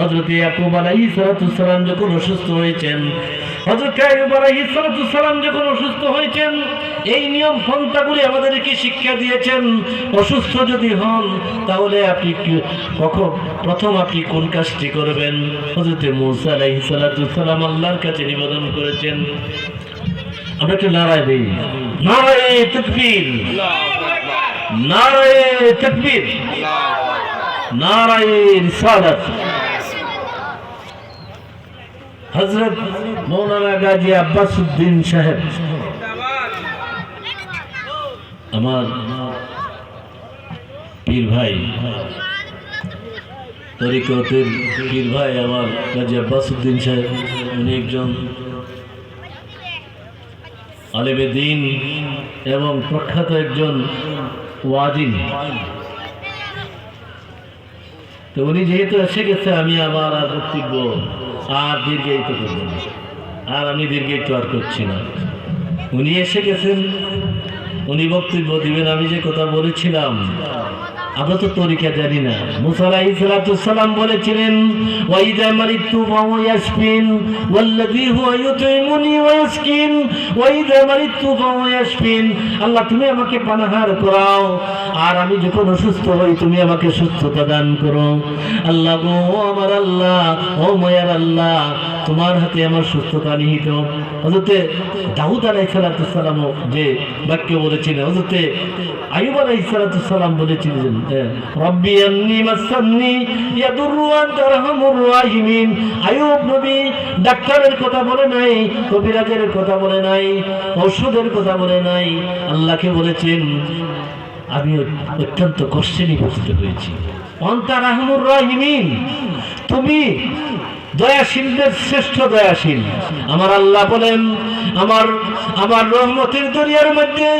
হযরত ইয়াকুব আলাইহিস সালাম যখন অসুস্থ হয়েছেন, হযরত আইয়ুব আলাইহিস সালাম যখন অসুস্থ হয়েছেন, এই নিয়ম পন্থাগুলি আমাদেরকে শিক্ষা দিয়েছেন। অসুস্থ যদি হন তাহলে আপনি কখন প্রথম আপনি কোন কাজটি করবেন? হযরত মূসা আলাইহিস সালাম আল্লাহর কাছে নিবেদন করেছেন। আমরা একটু নারায়ে দেই, নারায়ে তাকবীর, নারায়ে তাকবীর, নারায়ে রিসালাত। হযরত মৌলানা গাজী আব্বাস উদ্দিন সাহেব, আমার পীর ভাই, তরিকতের পীর ভাই আমার গাজী আব্বাস উদ্দিন সাহেব, উনি একজন আলেমে দ্বীন এবং প্রখ্যাত একজন ওয়াজিন। তো উনি যেহেতু এসে গেছে, আমি আমার আর বক্তব্য আর দীর্ঘায়িত করব না, আর আমি দীর্ঘায়িত আর করছি না। উনি এসে গেছেন, উনি বক্তব্য দিবেন। আমি যে কথা বলেছিলাম, আমরা তো তরিকা জানি না। মূসা আলাইহিস সালাম বলেছিলেন, ওয়াইদা মারিতু ফাহুয়া ইয়াশফিন ওয়াল্লাযী হুয়া ইউতঈমুনি ওয়া ইয়াসকিন, ওয়াইদা মারিতু ফাহুয়া ইয়াশফিন। আল্লাহ তুমি আমাকে পানাহার করাও, আর আমি যখন অসুস্থ হই তুমি আমাকে সুস্থতা দান করো। আল্লাহ গো আমার আল্লাহ, ও মায়ার আল্লাহ, তোমার হাতে আমার সুস্থতা নিহিত। হযরত দাউদ আলাইহিস সালাম যে বাক্য বলেছিলেন, হযরত আইয়ুব আলাইহিস সালাম বলেছিলেন, রব্বি আন্নী মাসান্নী ইয়াদুররু ওয়া আনতা আরহামুর রাহিমিন। আইয়ুব নবী ডাক্তারের কথা বলে নাই, কবিরাজের কথা বলে নাই, ঔষধের কথা বলে নাই, আল্লাহকে বলেছেন আমি অত্যন্ত কষ্টে নিপতিত হয়েছি। আনতা আরহামুর রাহিমিন, তুমি দয়াশীলদের শ্রেষ্ঠ দয়াশীল। আমার আল্লাহ বলেন, আমার রহমতের দরিয়ার মধ্যে,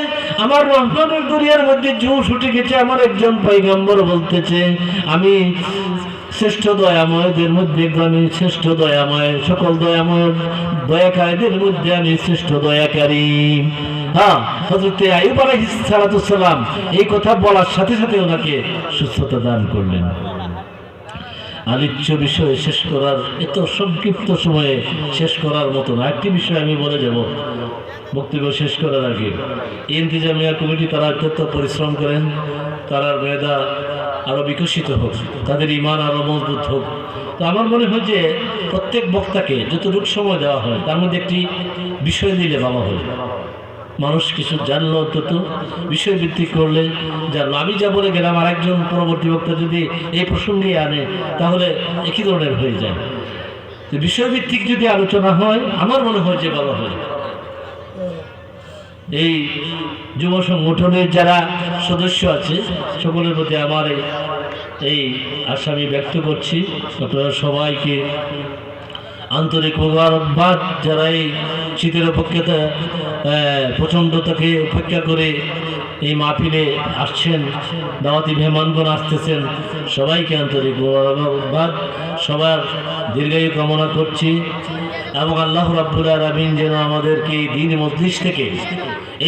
আমার রহমতের দরিয়ার মধ্যে জোশ উঠে গেছে। আমার একজন পয়গম্বর বলতেছে আমি শ্রেষ্ঠ দয়াময়দের মধ্যে, আমি শ্রেষ্ঠ দয়াময়, সকল দয়াময় দয়াকারীদের মধ্যে আমি শ্রেষ্ঠ দয়াকারী। হ্যাঁ, হযরত আইয়ুব আলাইহিস সালাম এই কথা বলার সাথে সাথে ওনাকে সুস্থতা দান করলেন। আলোচ্য বিষয় শেষ করার, এত সংক্ষিপ্ত সময়ে শেষ করার মতো না। একটি বিষয় আমি বলে যাব বক্তব্য শেষ করার আগে। ইন্তিজামিয়া কমিটি তারা অত্যন্ত পরিশ্রম করেন, তারা মেধা আরও বিকশিত হোক, তাদের ঈমান আরও মজবুত হোক। তো আমার মনে হয় যে প্রত্যেক বক্তাকে যতটুকু সময় দেওয়া হয় তার মধ্যে একটি বিষয় দিলে ভালো হয়। মানুষ কিছু জানলো, অন্তত বিষয়ভিত্তিক করলে জানলো। আমি যা বলে গেলাম আর একজন পরবর্তী বক্তা যদি এই প্রসঙ্গে আনে তাহলে একই ধরনের হয়ে যায়। তো বিষয়ভিত্তিক যদি আলোচনা হয় আমার মনে হয় যে ভালো হয়। এই যুব সংগঠনের যারা সদস্য আছে সকলের প্রতি আমার এই আশা আমি ব্যক্ত করছি। আপনারা সবাইকে আন্তরিক মোবারকবাদ। যারা এই শীতের অপেক্ষাতে প্রচণ্ডতাকে উপেক্ষা করে এই মাহফিলে আসছেন, দাওয়াতি মেহমানগণ আসতেছেন, সবাইকে আন্তরিক মোবারকবাদ। সবার দীর্ঘায়ু কামনা করছি এবং আল্লাহ রাব্বুল আলামিন যেন আমাদেরকে এই দ্বীন মজলিস থেকে,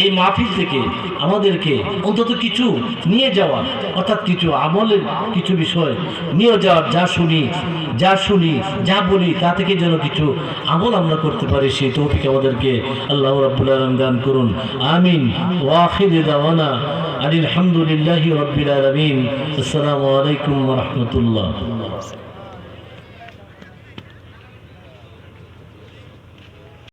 এই মাহফিল থেকে আমাদেরকে অন্তত কিছু নিয়ে যাওয়ার, অর্থাৎ কিছু আমলের কিছু বিষয় নিয়ে যাওয়ার, যা শুনি যা বলি তা থেকে যেন কিছু আমল আমরা করতে পারি, সেই তৌফিক আমাদেরকে আল্লাহ রাব্বুল আলামিন দান করুন। আমিন। ওয়া আখিরু দাওয়ানা আলহামদুলিল্লাহি রাব্বিল আলামিন। আসসালামু আলাইকুম ওয়া রাহমাতুল্লাহ।